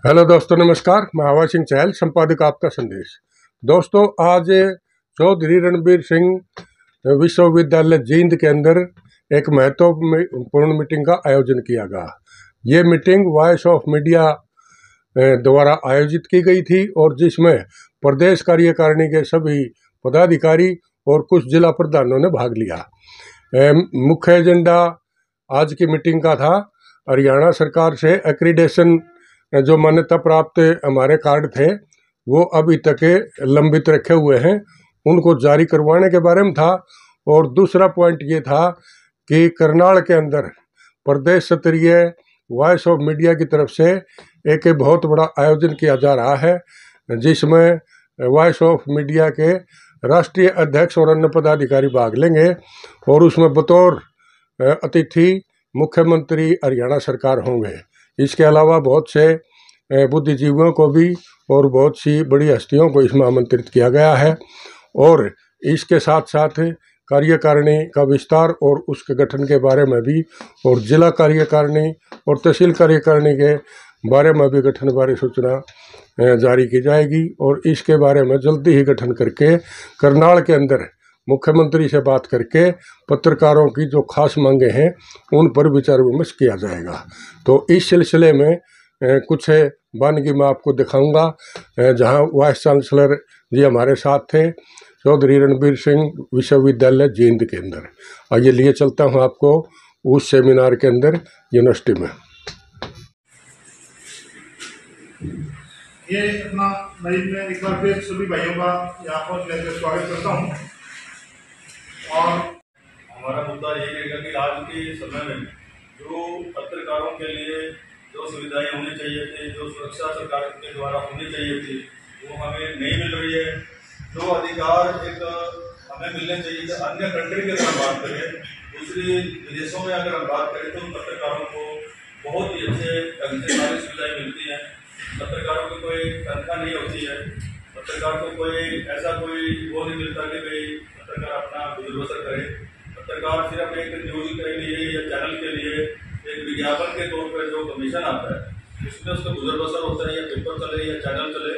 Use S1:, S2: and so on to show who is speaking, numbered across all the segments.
S1: Hello दोस्तों, नमस्कार। मैं हवा सिंह चहल, संपादक आपका संदेश। दोस्तों, आज चौधरी रणबीर सिंह विश्वविद्यालय जींद के अंदर एक महत्वपूर्ण मीटिंग का आयोजन किया गया। ये मीटिंग वॉइस ऑफ मीडिया द्वारा आयोजित की गई थी और जिसमें प्रदेश कार्यकारिणी के सभी पदाधिकारी और कुछ जिला प्रधानों ने भाग लिया। मुख्य एजेंडा आज की मीटिंग का था हरियाणा सरकार से एक्रीडेशन जो मान्यता प्राप्त हमारे कार्ड थे वो अभी तक लंबित रखे हुए हैं, उनको जारी करवाने के बारे में था। और दूसरा पॉइंट ये था कि करनाल के अंदर प्रदेश स्तरीय वॉइस ऑफ मीडिया की तरफ से एक बहुत बड़ा आयोजन किया जा रहा है, जिसमें वॉइस ऑफ मीडिया के राष्ट्रीय अध्यक्ष और अन्य पदाधिकारी भाग लेंगे और उसमें बतौर अतिथि मुख्यमंत्री हरियाणा सरकार होंगे। इसके अलावा बहुत से बुद्धिजीवियों को भी और बहुत सी बड़ी हस्तियों को इसमें आमंत्रित किया गया है। और इसके साथ साथ कार्यकारिणी का विस्तार और उसके गठन के बारे में भी, और जिला कार्यकारिणी और तहसील कार्यकारिणी के बारे में भी गठन बारे सूचना जारी की जाएगी। और इसके बारे में जल्दी ही गठन करके करनाल के अंदर मुख्यमंत्री से बात करके पत्रकारों की जो खास मांगे हैं उन पर विचार विमर्श किया जाएगा। तो इस सिलसिले में कुछ वानगी मैं आपको दिखाऊंगा, जहां वाइस चांसलर जी हमारे साथ थे चौधरी रणबीर सिंह विश्वविद्यालय जींद के अंदर। आइए लिए चलता हूं आपको उस सेमिनार के अंदर यूनिवर्सिटी में।
S2: ये अपना मैं एक बार फिर सभी भाइयों का यहाँ पर स्वागत करता हूँ। और
S3: हमारा मुद्दा ये रहेगा कि आज के समय में जो पत्रकारों के लिए जो सुविधाएं होनी चाहिए थी, जो सुरक्षा सरकार के द्वारा होनी चाहिए थी, वो हमें नहीं मिल रही है। जो अधिकार एक हमें मिलने चाहिए थे अन्य कंट्री की अगर हम बात करें, दूसरे विदेशों में अगर हम बात करें तो पत्रकारों को बहुत ही अच्छे ढंग से सारी सुविधाएं मिलती हैं। पत्रकारों की कोई तनख्वाह नहीं होती है, पत्रकार को कोई ऐसा कोई वो नहीं मिलता कि भाई पत्रकार अपना गुजर बसर करे। पत्रकार सिर्फ एक न्यूज के लिए या चैनल के लिए एक विज्ञापन के तौर पर जो कमीशन आता है उसमें उसका गुजर बसर होता है, या पेपर चले या चैनल चले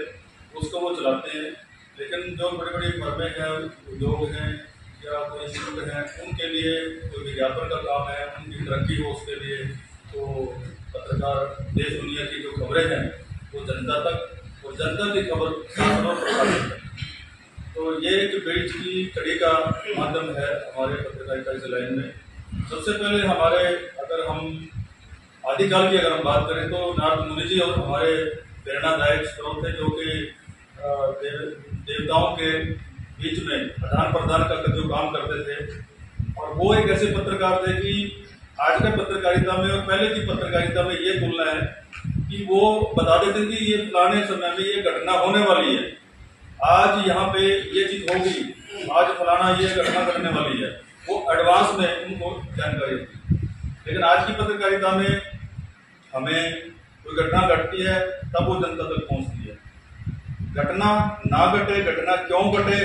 S3: उसको वो चलाते हैं। लेकिन जो बड़ी बड़ी फर्में हैं, उद्योग हैं या कोई इंस्टीट्यूट हैं, उनके लिए जो विज्ञापन का काम है, उनकी तरक्की हो उसके लिए तो पत्रकार देश दुनिया की जो खबरें हैं वो जनता तक और जनता की खबर शासन और प्रकाशित है। तो ये एक ब्रिज की कड़ी का माध्यम है हमारे पत्रकारिता इस लाइन में। सबसे पहले हमारे अगर हम आदिकाल की अगर हम बात करें तो नारद मुनि जी और हमारे प्रेरणादायक स्रोत थे, जो कि देवताओं के बीच में आदान प्रदान का जो काम करते थे। और वो एक ऐसे पत्रकार थे कि आज के पत्रकारिता में और पहले की पत्रकारिता में ये तुलना है कि वो बता देते कि ये पुराने समय में ये घटना होने वाली है, आज यहाँ पे ये चीज होगी, आज फलाना ये घटना करने वाली है, वो एडवांस में उनको जानकारी होती है। लेकिन आज की पत्रकारिता में हमें कोई घटना घटती है तब वो जनता तक पहुंचती है। घटना ना घटे, घटना क्यों घटे,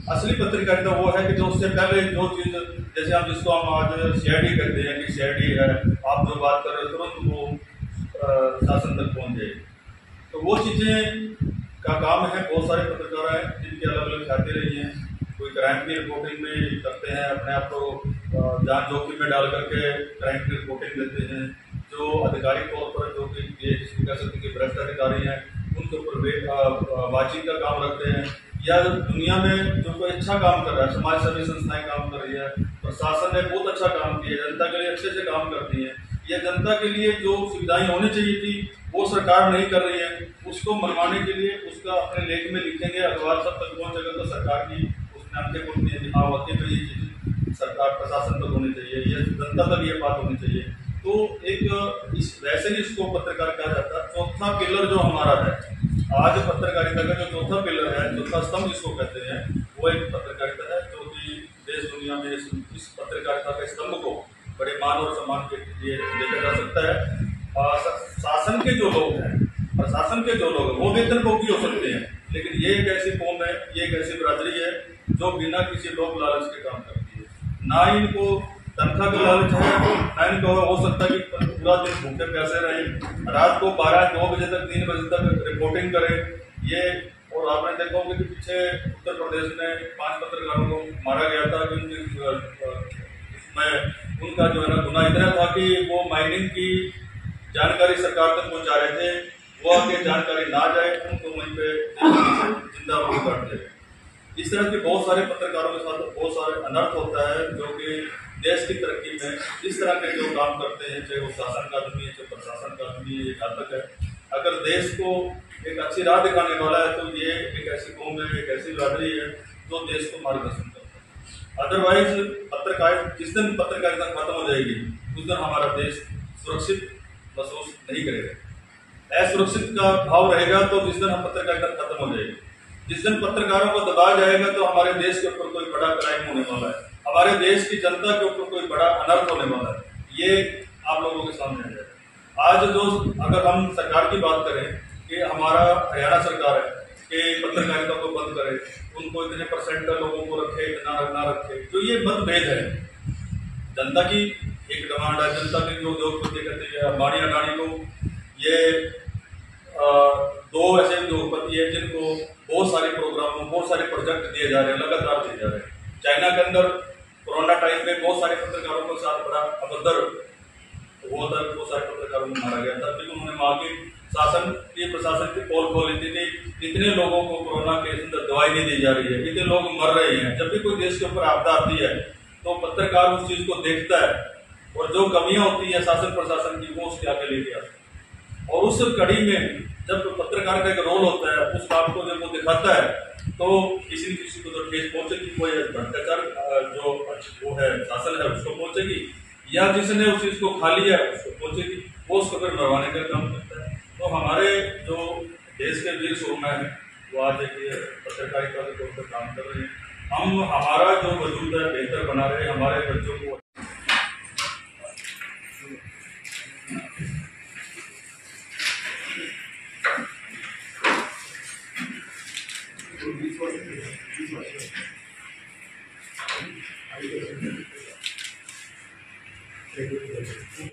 S3: असली पत्रकारिता वो है कि जो उससे पहले जो चीज, जैसे हम जिसको हम आज सीआईडी कहते हैं कि सीआईडी है, आप जो बात कर रहे हो तुरंत वो शासन तक पहुंच जाएगी। तो वो चीजें का काम है। बहुत सारे पत्रकार हैं जिनकी अलग अलग ख्याति रही हैं। कोई क्राइम की रिपोर्टिंग में करते हैं, अपने आप को जान जोखिम में डाल करके क्राइम की रिपोर्टिंग देते हैं। जो आधिकारिक तौर पर जो कि कह सकते कि भ्रष्ट अधिकारी हैं उनके ऊपर बातचीत का काम रखते हैं, या दुनिया में जो कोई अच्छा काम कर रहा है, समाज सेवी संस्थाएं काम कर रही है, प्रशासन ने बहुत अच्छा काम किया, जनता के लिए अच्छे से काम करती है, या जनता के लिए जो सुविधाएं होनी चाहिए थी वो सरकार नहीं कर रही है, उसको मनवाने के लिए उसका अपने लेख में लिखेंगे, अखबार सब तक पहुंचेगा तो सरकार की उसमें अंतिम होती है कि हाँ वाकई में ये चीज सरकार प्रशासन तक होनी चाहिए, ये जनता तक ये बात होनी चाहिए। तो एक इस वैसे ही इसको पत्रकार कहा जाता है। चौथा पिलर जो हमारा है आज पत्रकारिता का, जो चौथा पिलर है, चौथा स्तंभ जिसको कहते हैं, वो एक पत्रकारिता है जो कि देश दुनिया में इस पत्रकारिता के स्तंभ को बड़े मान और सम्मान के लिए देखा जा सकता है। शासन के जो लोग हैं, प्रशासन के जो लोग हैं वो वेतनभोगी हो सकते हैं, लेकिन ये एक ऐसी कौम है, ये एक ऐसी बिरादरी है जो बिना किसी लोक लालच के काम करती है। ना इनको तनख्वाह का लालच है, ना इनको हो सकता है कि पूरा दिन भूखे प्यासे रहे, रात को 12-2 बजे तक 3 बजे तक रिपोर्टिंग करें। ये और आपने देखा होगा कि पीछे उत्तर प्रदेश में 5 पत्रकारों को मारा गया था कि उसमें उनका जो है ना गुनाह इतना था कि वो माइनिंग की जानकारी सरकार तक पहुंचा रहे थे, वो आगे जानकारी ना जाए उनको वहीं पे जिंदा रोक काट दे। इस तरह के बहुत सारे पत्रकारों के साथ बहुत सारे अनर्थ होता है जो कि देश की तरक्की में इस तरह के जो काम करते हैं, चाहे वो शासन का आदमी है, चाहे प्रशासन का आदमी है, ये घातक है। अगर देश को एक अच्छी राह दिखाने वाला है तो ये एक ऐसी कौम है, एक ऐसी बिरादरी है जो देश को मार्गदर्शन करता है। अदरवाइज जिस दिन पत्रकारिता खत्म हो जाएगी उस दिन हमारा देश सुरक्षित महसूस नहीं करेगा। असुरक्षित का भाव रहेगा तो जिस दिन हम पत्रकारिता खत्म हो जाएगी, जिस दिन पत्रकारों को दबाया जाएगा तो हमारे देश के ऊपर कोई बड़ा क्राइम होने वाला है, हमारे देश की जनता के ऊपर कोई बड़ा अनर्थ होने वाला है। ये आप लोगों के सामने आ जाएगा। आज जो अगर हम सरकार की बात करें कि हमारा हरियाणा सरकार है कि पत्रकारिता को बंद करे, उनको इतने % लोगों को रखे, इतना ना रखे, जो ये मतभेद है। जनता की एक डिमांड है, जनता के जो उद्योगपति कहते हैं अंबानी अडानी को, ये 2 ऐसे उद्योगपति है जिनको बहुत सारे प्रोग्रामों, बहुत सारे प्रोजेक्ट दिए जा रहे हैं, लगातार दिए जा रहे हैं। चाइना के अंदर कोरोना टाइम में बहुत सारे पत्रकारों के साथ बड़ा अभद्र हुआ था, बहुत सारे पत्रकारों को मारा गया था, फिर उन्होंने वहां के शासन की प्रशासन की पोल खोली थी कि इतने लोगों को कोरोना के अंदर दवाई नहीं दी जा रही है, इतने लोग मर रहे हैं। जब भी कोई देश के ऊपर आपदा आती है तो पत्रकार उस चीज को देखता है और जो कमियां होती है शासन प्रशासन की वो उसके आगे लेके आता है। और उस कड़ी में जब पत्रकार का एक रोल होता है, उस बात को जब वो दिखाता है तो किसी न किसी को तो ठेस पहुंचेगी, कोई भ्रष्टाचार जो वो है शासन है उसको पहुंचेगी, या जिसने उस चीज को खा लिया है उसको पहुंचेगी, वो उसको फिर मरवाने का काम करता है। तो हमारे जो देश के वीर सूरमा है वो आज देखिए पत्रकारिता के तौर पर काम कर रहे हैं। हम हमारा जो वजूद है बेहतर बना रहे हैं, हमारे बच्चों को
S2: Thank you.